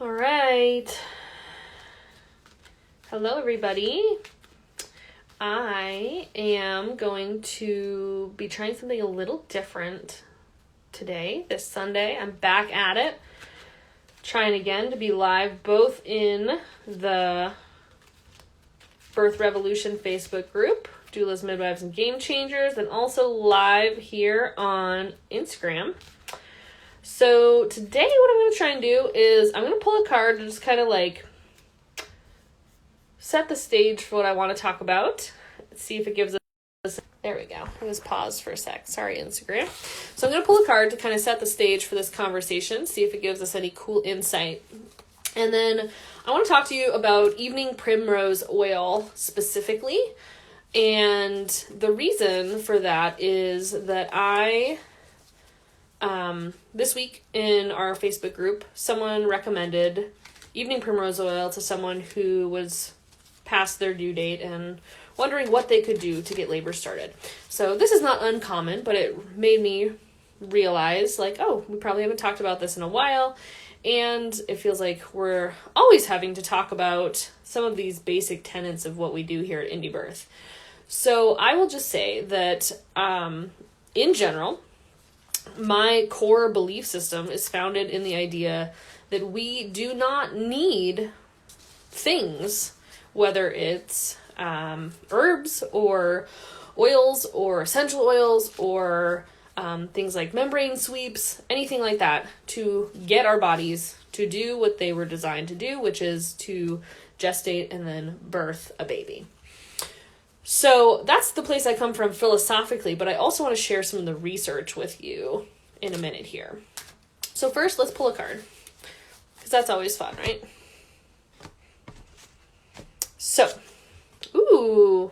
All right. Hello, everybody. I am going to be trying something a little different today, this Sunday. I'm back at it, trying again to be live both in the Birth Revolution Facebook group, Doulas, Midwives, and Game Changers, and also live here on Instagram. So today what I'm going to try and do is I'm going to pull a card to just kind of like set the stage for what I want to talk about. See if it gives us... There we go. It was paused for a sec. Sorry, Instagram. So I'm going to pull a card to kind of set the stage for this conversation, see if it gives us any cool insight. And then I want to talk to you about Evening Primrose Oil specifically. And the reason for that is that this week in our Facebook group, someone recommended Evening Primrose Oil to someone who was past their due date and wondering what they could do to get labor started. So this is not uncommon, but it made me realize, like, oh, we probably haven't talked about this in a while, and it feels like we're always having to talk about some of these basic tenets of what we do here at indiebirth. So I will just say that, in general, my core belief system is founded in the idea that we do not need things, whether it's herbs or oils or essential oils or things like membrane sweeps, anything like that, to get our bodies to do what they were designed to do, which is to gestate and then birth a baby. So that's the place I come from philosophically, but I also want to share some of the research with you in a minute here. So first, let's pull a card, because that's always fun, right? So, ooh,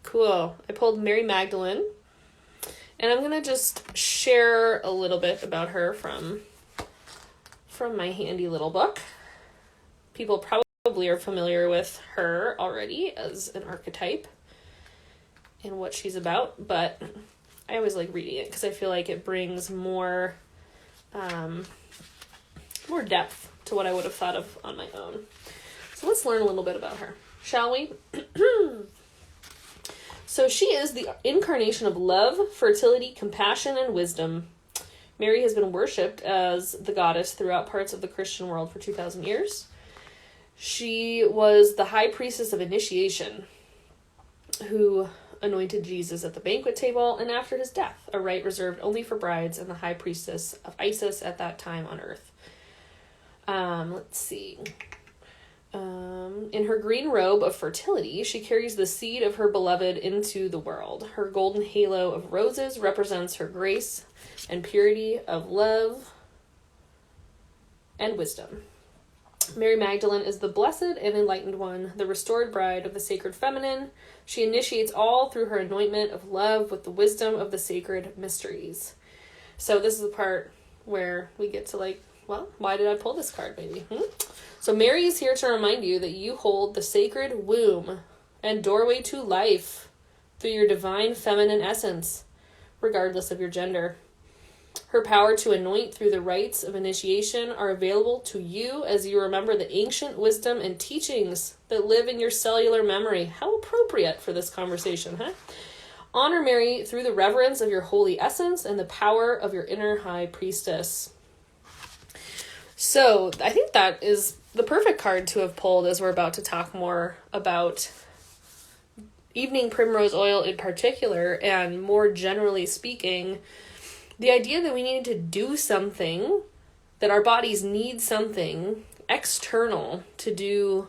cool. I pulled Mary Magdalene, and I'm going to just share a little bit about her from my handy little book. People probably are familiar with her already as an archetype and what she's about, but I always like reading it because I feel like it brings more depth to what I would have thought of on my own. So let's learn a little bit about her, shall we? So she is the incarnation of love, fertility, compassion, and wisdom. Mary has been worshipped as the goddess throughout parts of the Christian world for 2,000 years. She was the high priestess of initiation who anointed Jesus at the banquet table and after his death, a rite reserved only for brides and the high priestess of Isis at that time on earth. Let's see. In her green robe of fertility, she carries the seed of her beloved into the world. Her golden halo of roses represents her grace and purity of love and wisdom. Mary Magdalene is the blessed and enlightened one, the restored bride of the sacred feminine. She initiates all through her anointment of love with the wisdom of the sacred mysteries. So this is the part where we get to like, well, why did I pull this card, baby? So Mary is here to remind you that you hold the sacred womb and doorway to life through your divine feminine essence, regardless of your gender. Her power to anoint through the rites of initiation are available to you as you remember the ancient wisdom and teachings that live in your cellular memory. How appropriate for this conversation, huh? Honor Mary through the reverence of your holy essence and the power of your inner high priestess. So I think that is the perfect card to have pulled as we're about to talk more about Evening Primrose Oil in particular, and more generally speaking, the idea that we need to do something, that our bodies need something external to do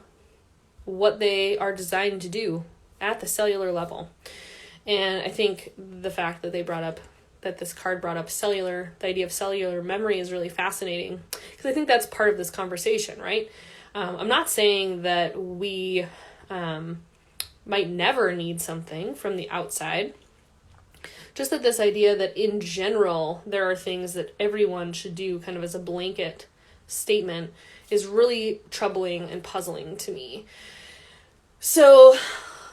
what they are designed to do at the cellular level. And I think the fact that this card brought up the idea of cellular memory is really fascinating, because I think that's part of this conversation, right? I'm not saying that we might never need something from the outside. Just that this idea that in general, there are things that everyone should do kind of as a blanket statement is really troubling and puzzling to me. So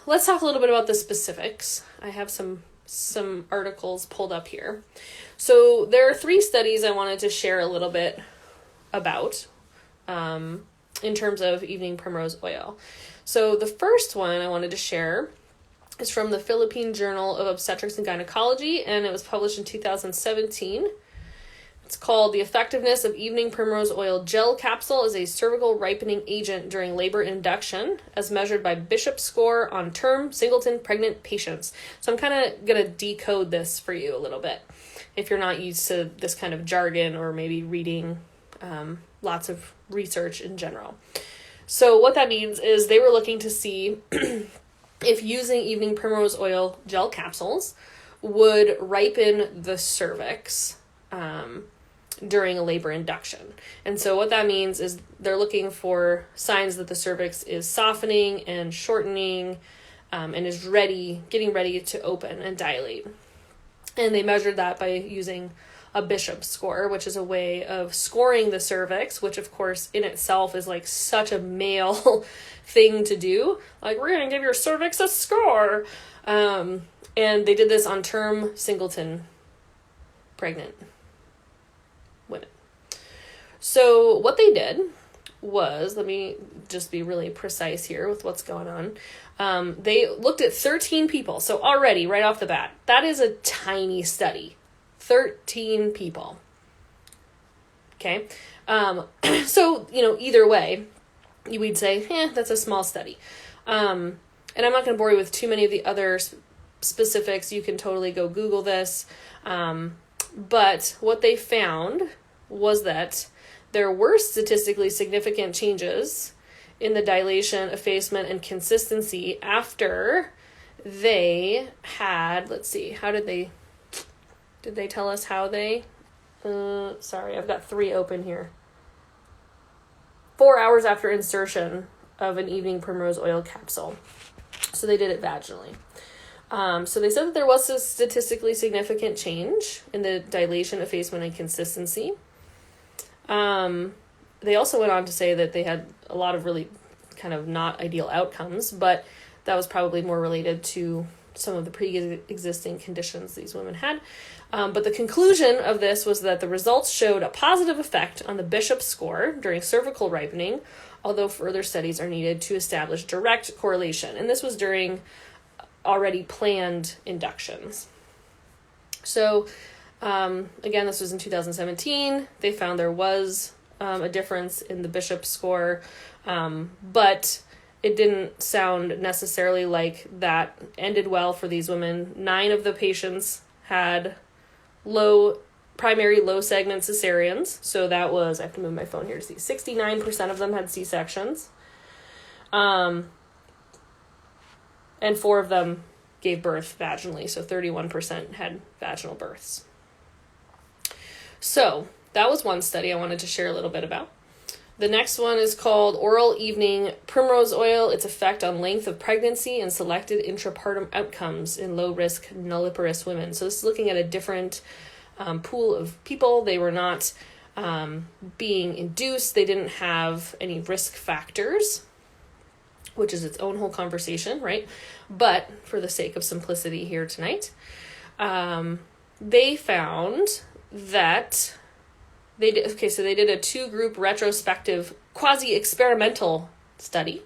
let's talk a little bit about the specifics. I have some articles pulled up here. So there are 3 studies I wanted to share a little bit about in terms of evening primrose oil. So the first one I wanted to share is from the Philippine Journal of Obstetrics and Gynecology, and it was published in 2017. It's called The Effectiveness of Evening Primrose Oil Gel Capsule as a Cervical Ripening Agent During Labor Induction, as measured by Bishop score on term singleton pregnant patients. So I'm kind of going to decode this for you a little bit, if you're not used to this kind of jargon or maybe reading lots of research in general. So what that means is they were looking to see if using evening primrose oil gel capsules would ripen the cervix during a labor induction. And so what that means is they're looking for signs that the cervix is softening and shortening and is getting ready to open and dilate. And they measured that by using a Bishop score, which is a way of scoring the cervix, which of course in itself is like such a male thing to do. Like, we're going to give your cervix a score. And they did this on term singleton pregnant women. So what they did was, let me just be really precise here with what's going on. They looked at 13 people. So already right off the bat, that is a tiny study. 13 people. Okay. So, either way, we'd say, that's a small study. And I'm not going to bore you with too many of the other specifics. You can totally go Google this. But what they found was that there were statistically significant changes in the dilation, effacement, and consistency after they had, let's see, how did they tell us how they, sorry, I've got 3 open here. 4 hours after insertion of an evening primrose oil capsule. So they did it vaginally. So they said that there was a statistically significant change in the dilation, effacement, and consistency. They also went on to say that they had a lot of really kind of not ideal outcomes, but that was probably more related to some of the pre-existing conditions these women had. But the conclusion of this was that the results showed a positive effect on the Bishop score during cervical ripening, although further studies are needed to establish direct correlation. And this was during already planned inductions. So, again, this was in 2017. They found there was a difference in the Bishop score, but it didn't sound necessarily like that ended well for these women. 9 of the patients had primary low segment cesareans. So that was, I have to move my phone here to see, 69% of them had C-sections. And 4 of them gave birth vaginally. So 31% had vaginal births. So that was one study I wanted to share a little bit about. The next one is called Oral Evening Primrose Oil, its effect on length of pregnancy and selected intrapartum outcomes in low-risk nulliparous women. So this is looking at a different pool of people. They were not being induced. They didn't have any risk factors, which is its own whole conversation, right? But for the sake of simplicity here tonight, they found that they did a 2-group retrospective quasi-experimental study,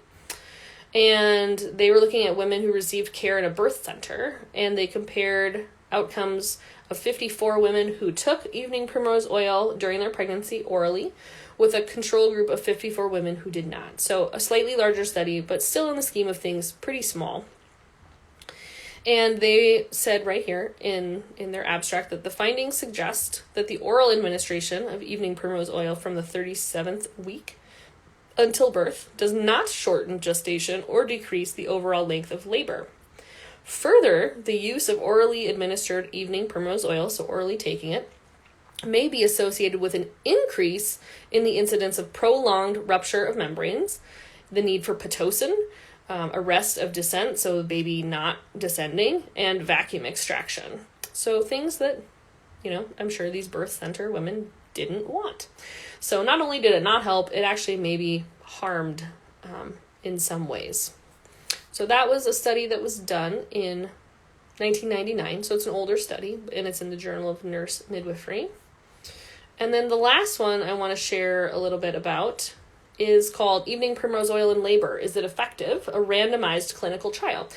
and they were looking at women who received care in a birth center, and they compared outcomes of 54 women who took evening primrose oil during their pregnancy orally with a control group of 54 women who did not. So a slightly larger study, but still in the scheme of things, pretty small. And they said right here in their abstract that the findings suggest that the oral administration of evening primrose oil from the 37th week until birth does not shorten gestation or decrease the overall length of labor. Further, the use of orally administered evening primrose oil, so orally taking it, may be associated with an increase in the incidence of prolonged rupture of membranes, the need for Pitocin, arrest of descent, so the baby not descending, and vacuum extraction. So things that, I'm sure these birth center women didn't want. So not only did it not help, it actually maybe harmed in some ways. So that was a study that was done in 1999. So it's an older study, and it's in the Journal of Nurse Midwifery. And then the last one I want to share a little bit about is called Evening Primrose Oil in Labor. Is it effective? A randomized clinical trial.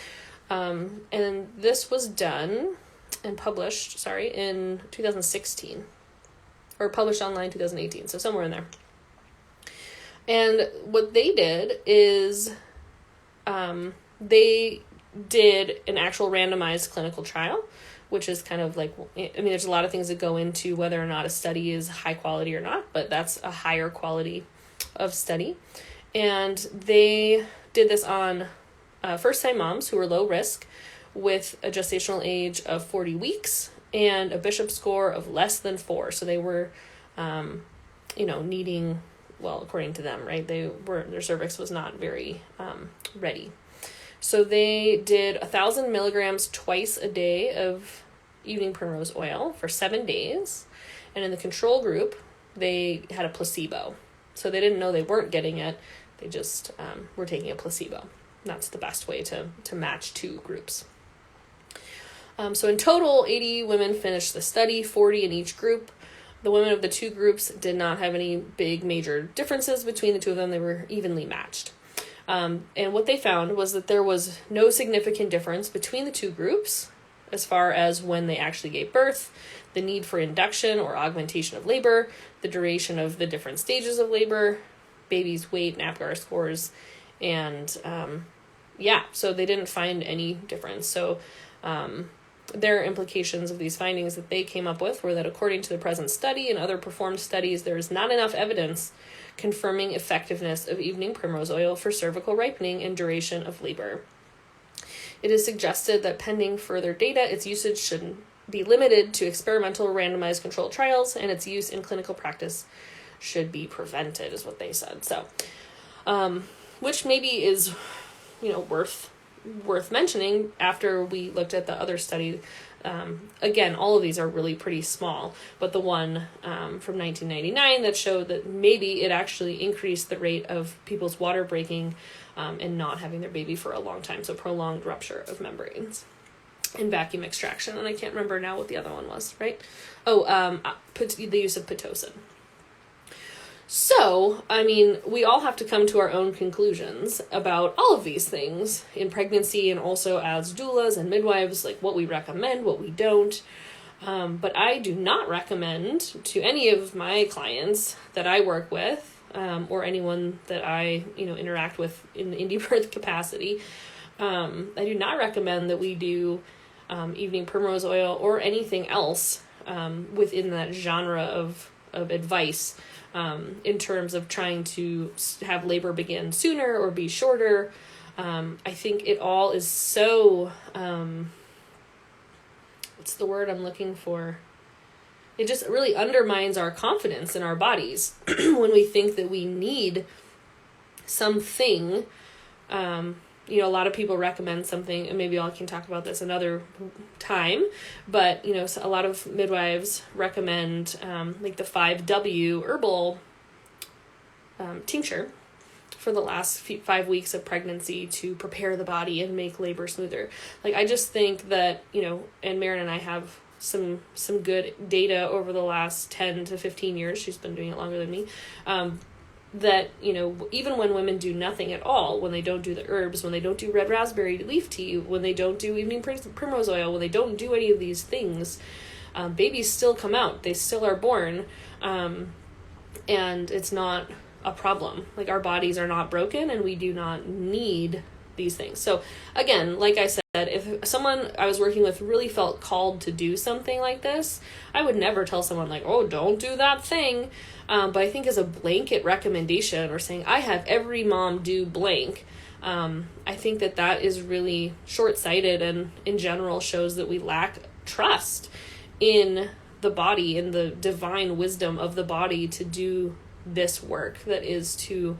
And this was done and published, in 2016. Or published online 2018, so somewhere in there. And what they did is they did an actual randomized clinical trial, which is kind of like, there's a lot of things that go into whether or not a study is high quality or not, but that's a higher quality of study. And they did this on first-time moms who were low risk with a gestational age of 40 weeks and a Bishop score of less than 4. So they were, needing, well, according to them, right? Their cervix was not very ready. So they did 1,000 milligrams twice a day of Evening Primrose Oil for 7 days. And in the control group, they had a placebo. So they didn't know they weren't getting it. They just were taking a placebo. That's the best way to match two groups. So in total, 80 women finished the study, 40 in each group. The women of the two groups did not have any big major differences between the two of them. They were evenly matched. And what they found was that there was no significant difference between the two groups as far as when they actually gave birth, the need for induction or augmentation of labor, the duration of the different stages of labor, baby's weight, NAPGAR scores, and so they didn't find any difference. So their implications of these findings that they came up with were that according to the present study and other performed studies, there is not enough evidence confirming effectiveness of Evening Primrose Oil for cervical ripening and duration of labor. It is suggested that pending further data, its usage should be limited to experimental randomized controlled trials, and its use in clinical practice should be prevented, is what they said. So, which maybe is, worth mentioning after we looked at the other study. Again, all of these are really pretty small, but the one from 1999 that showed that maybe it actually increased the rate of people's water breaking and not having their baby for a long time, so prolonged rupture of membranes and vacuum extraction. And I can't remember now what the other one was, right? The use of Pitocin. So, we all have to come to our own conclusions about all of these things in pregnancy and also as doulas and midwives, like what we recommend, what we don't. But I do not recommend to any of my clients that I work with or anyone that I, interact with in the indiebirth capacity. I do not recommend that we do Evening Primrose Oil or anything else within that genre of advice. In terms of trying to have labor begin sooner or be shorter. I think it all is so, what's the word I'm looking for? It just really undermines our confidence in our bodies when we think that we need something. A lot of people recommend something, and maybe I can talk about this another time, but, so a lot of midwives recommend, the 5W herbal tincture for the last 5 weeks of pregnancy to prepare the body and make labor smoother. I just think that, and Maren and I have some good data over the last 10 to 15 years. She's been doing it longer than me. That, even when women do nothing at all, when they don't do the herbs, when they don't do red raspberry leaf tea, when they don't do Evening Primrose Oil, when they don't do any of these things, babies still come out. They still are born. And it's not a problem. Our bodies are not broken and we do not need these things. So again, like I said, if someone I was working with really felt called to do something like this, I would never tell someone don't do that thing. But I think as a blanket recommendation or saying, I have every mom do blank, I think that is really short-sighted and in general shows that we lack trust in the body, in the divine wisdom of the body to do this work that is to,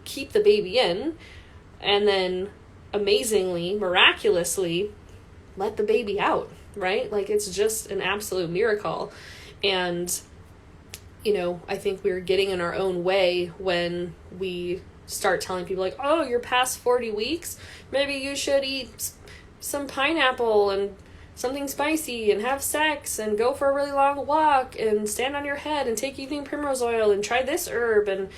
keep the baby in and then amazingly, miraculously let the baby out, right? It's just an absolute miracle. And I think we're getting in our own way when we start telling people you're past 40 weeks. Maybe you should eat some pineapple and something spicy and have sex and go for a really long walk and stand on your head and take evening primrose oil and try this herb and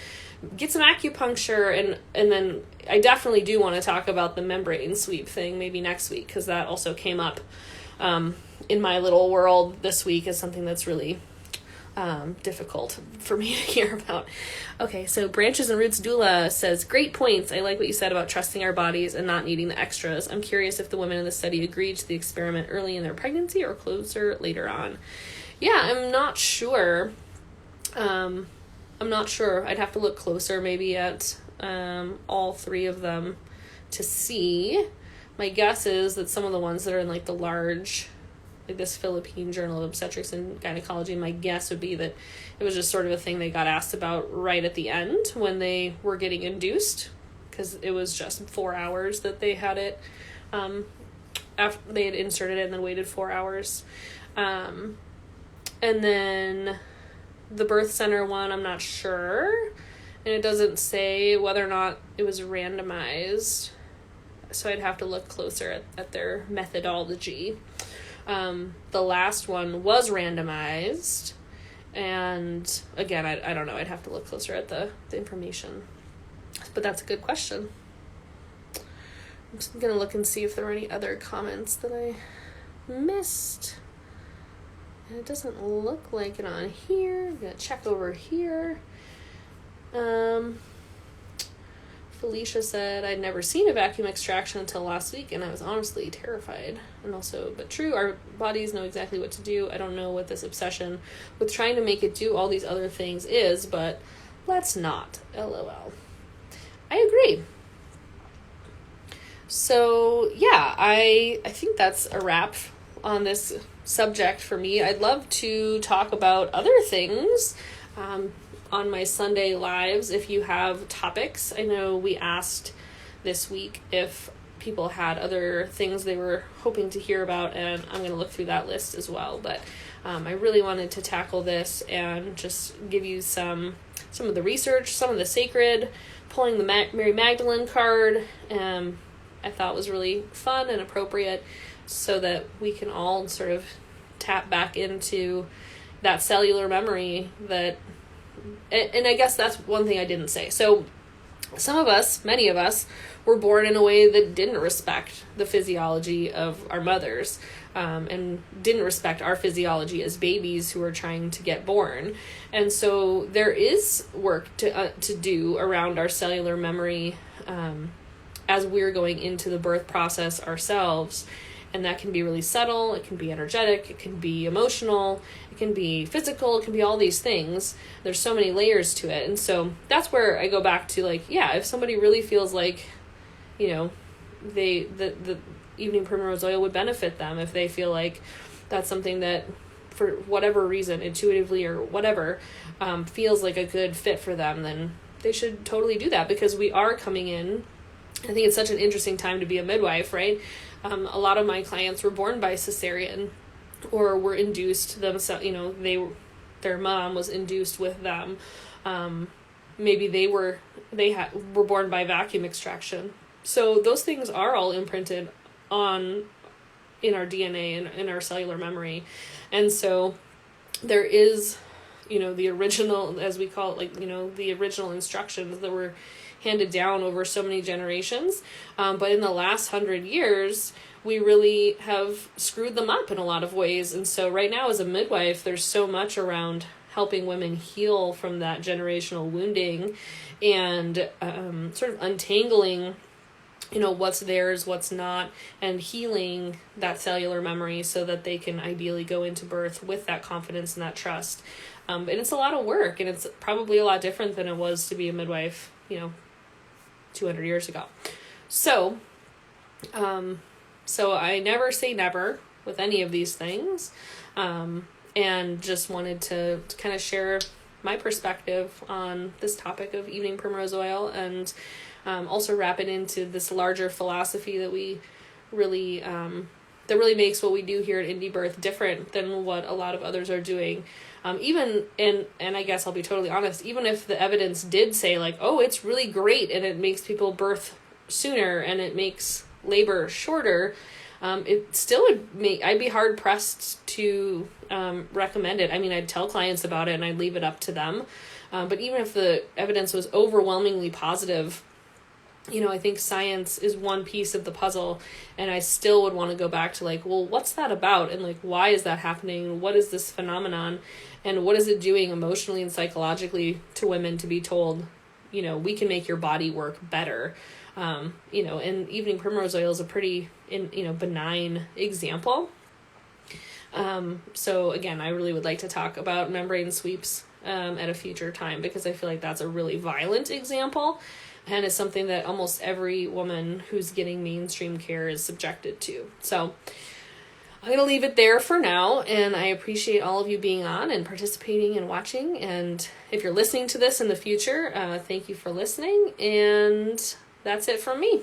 get some acupuncture. And then I definitely do want to talk about the membrane sweep thing maybe next week, because that also came up in my little world this week as something that's really difficult for me to hear about. Okay, so Branches and Roots Doula says, great points. I like what you said about trusting our bodies and not needing the extras. I'm curious if the women in the study agreed to the experiment early in their pregnancy or closer later on. Yeah, I'm not sure. I'd have to look closer maybe at all three of them to see. My guess is that some of the ones that are in like the large, like this Philippine Journal of Obstetrics and Gynecology, my guess would be that it was just sort of a thing they got asked about right at the end when they were getting induced, because it was just 4 hours that they had it, after they had inserted it and then waited 4 hours. And then the birth center one, I'm not sure, and it doesn't say whether or not it was randomized, so I'd have to look closer at their methodology. The last one was randomized, and again, I don't know, I'd have to look closer at the information, but that's a good question. I'm just gonna look and see if there were any other comments that I missed, and it doesn't look like it on here. I'm gonna check over here. Felicia said, I'd never seen a vacuum extraction until last week, and I was honestly terrified. And also, but true, our bodies know exactly what to do. I don't know what this obsession with trying to make it do all these other things is, but let's not. LOL. I agree. So, yeah, I think that's a wrap on this subject for me. I'd love to talk about other things on my Sunday lives if you have topics. I know we asked this week if people had other things they were hoping to hear about, and I'm going to look through that list as well. But I really wanted to tackle this and just give you some of the research, some of the sacred, pulling the Mary Magdalene card, I thought was really fun and appropriate, so that we can all sort of tap back into that cellular memory that, and I guess that's one thing I didn't say. So some of us, many of us, were born in a way that didn't respect the physiology of our mothers, and didn't respect our physiology as babies who are trying to get born. And so there is work to do around our cellular memory as we're going into the birth process ourselves. And that can be really subtle, it can be energetic, it can be emotional, it can be physical, it can be all these things. There's so many layers to it. And so that's where I go back to, like, yeah, if somebody really feels like, you know, the Evening Primrose Oil would benefit them, if they feel like that's something that, for whatever reason, intuitively or whatever, feels like a good fit for them, then they should totally do that, because we are coming in. I think it's such an interesting time to be a midwife, right? A lot of my clients were born by cesarean or were induced themselves, you know, their mom was induced with them. Maybe they were born by vacuum extraction. So those things are all imprinted in our DNA and in our cellular memory. And so there is, you know, the original, as we call it, like, you know, the original instructions that were handed down over so many generations. But in the last 100 years, we really have screwed them up in a lot of ways. And so right now as a midwife, there's so much around helping women heal from that generational wounding and sort of untangling, you know, what's theirs, what's not, and healing that cellular memory so that they can ideally go into birth with that confidence and that trust. And it's a lot of work, and it's probably a lot different than it was to be a midwife, you know, 200 years ago. So I never say never with any of these things, and just wanted to kind of share my perspective on this topic of Evening Primrose Oil, and also wrap it into this larger philosophy that we really that really makes what we do here at indiebirth different than what a lot of others are doing. Even, and I guess I'll be totally honest, even if the evidence did say, like, oh, it's really great and it makes people birth sooner and it makes labor shorter, it still would I'd be hard pressed to recommend it. I mean, I'd tell clients about it and I'd leave it up to them. But even if the evidence was overwhelmingly positive, I think science is one piece of the puzzle, and I still would want to go back to like, well, what's that about? And like, why is that happening? What is this phenomenon? And what is it doing emotionally and psychologically to women to be told, we can make your body work better? And Evening Primrose Oil is a pretty, benign example. So again, I really would like to talk about membrane sweeps at a future time, because I feel like that's a really violent example. And it's something that almost every woman who's getting mainstream care is subjected to. So I'm going to leave it there for now. And I appreciate all of you being on and participating and watching. And if you're listening to this in the future, thank you for listening. And that's it from me.